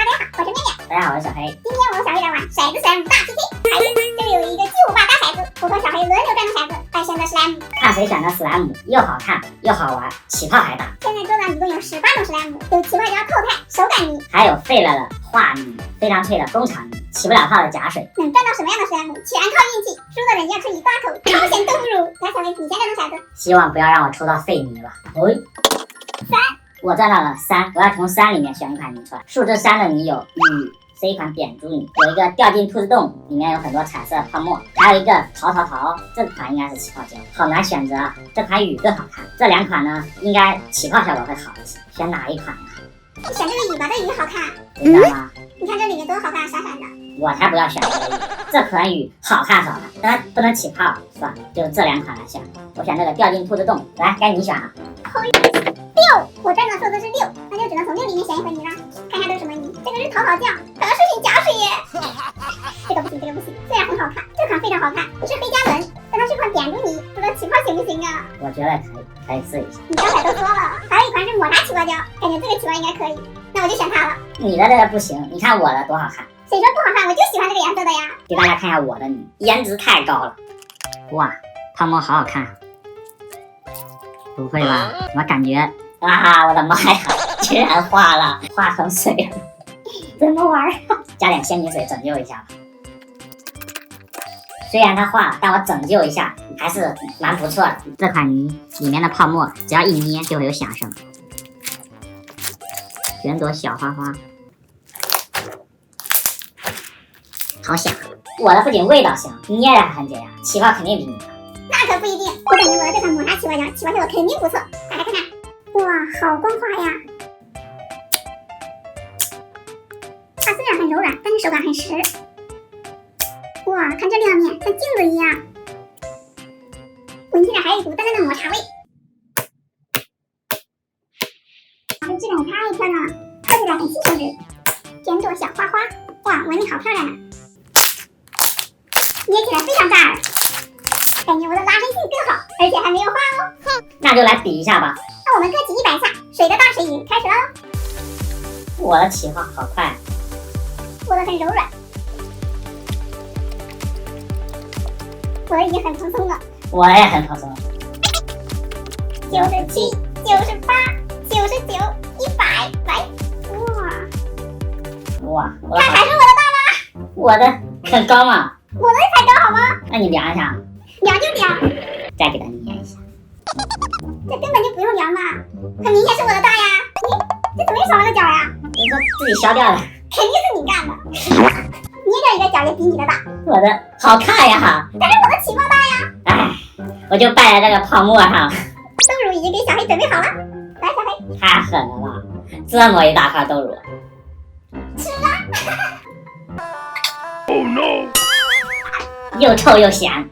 大家好，我是面面。大家好，我是小黑。今天我和小黑来玩骰子 slime 大 PK。孩子，这里有一个巨无霸大骰子，我和小黑轮流转的骰子，来选择 slime。看谁选的 slime 又好看又好玩，起泡还大。现在桌上一共有18种 slime，有起泡胶透态、手感泥，还有废了的画泥，非常脆的工厂泥，起不了泡的假水。能赚到什么样的 slime，全靠运气。输的人要吃一大口超咸动物乳。来，小黑，你先转的骰子。希望不要让我抽到废泥了。3，我赚到了3，我要从3里面选一款泥出来。数字3的泥有雨，是一款扁珠泥，有一个掉进兔子洞，里面有很多彩色泡沫，还有一个淘，这款应该是起泡胶，好难选择啊。这款雨更好看，这2款呢应该起泡效果会好一些，选哪一款呢？你选这个雨吧，这雨好看，知道吗？你看这里面多好看，闪闪的。我才不要选这个雨，这款雨好看，但它不能起泡，算了，就这2款来选。我选这个掉进兔子洞，来，该你选了。6，我赚的数字是6，那就只能从6里面选一盒泥了。看一下都是什么泥，这个是淘酱，可能是瓶假水耶。这个不行，虽然很好看，这款非常好看，是黑加仑，但它是款扁珠泥，不知道起泡行不行啊？我觉得可以试一下。你刚才都说了，还有一款是抹茶起泡胶，感觉这个起泡应该可以，那我就选它了。你的这个不行，你看我的多好看。谁说不好看？我就喜欢这个颜色的呀。给大家看一下我的泥，颜值太高了。哇，泡沫好好看。不会吧？我感觉啊，我的妈呀，居然化了，化成水了，怎么玩啊？加点仙女水拯救一下吧。虽然它化了，但我拯救一下还是蛮不错的。这款泥里面的泡沫，只要一捏就会有响声。选朵小花花，好响！我的不仅味道香，捏着还很解压，起泡肯定比你的。那可不一定，我感觉我的这款抹茶起泡胶起泡效果肯定不错。大家看看，哇，好光滑呀！它虽然很柔软，但是手感很实。哇，看这亮面，像镜子一样。闻起来还有一股淡淡的抹茶味。这质感也太漂亮了，看起来很细手指。卷朵小花花，哇，纹理好漂亮啊！捏起来非常扎耳。感觉我的拉伸性更好，而且还没有化哦。那就来比一下吧。那我们各起100下，谁的大谁赢，开始喽。我的起泡好快，我的很柔软，我的已经很蓬松了。我的也很蓬松。97、98、99、100，来，哇，看还是我的大吗？我的很高嘛。我的才高好吗？那你量一下。量就量，再给它捏一下。这根本就不用量嘛，很明显是我的大呀。这怎么又少了个角呀？你说自己消掉了。肯定是你干的。捏掉一个角也比你的大。我的好看呀，但是我的起泡大呀。哎，我就败在这个泡沫上。豆乳已经给小黑准备好了，来，小黑。太狠了吧！这么一大块豆乳。吃啊！Oh no！又臭又咸。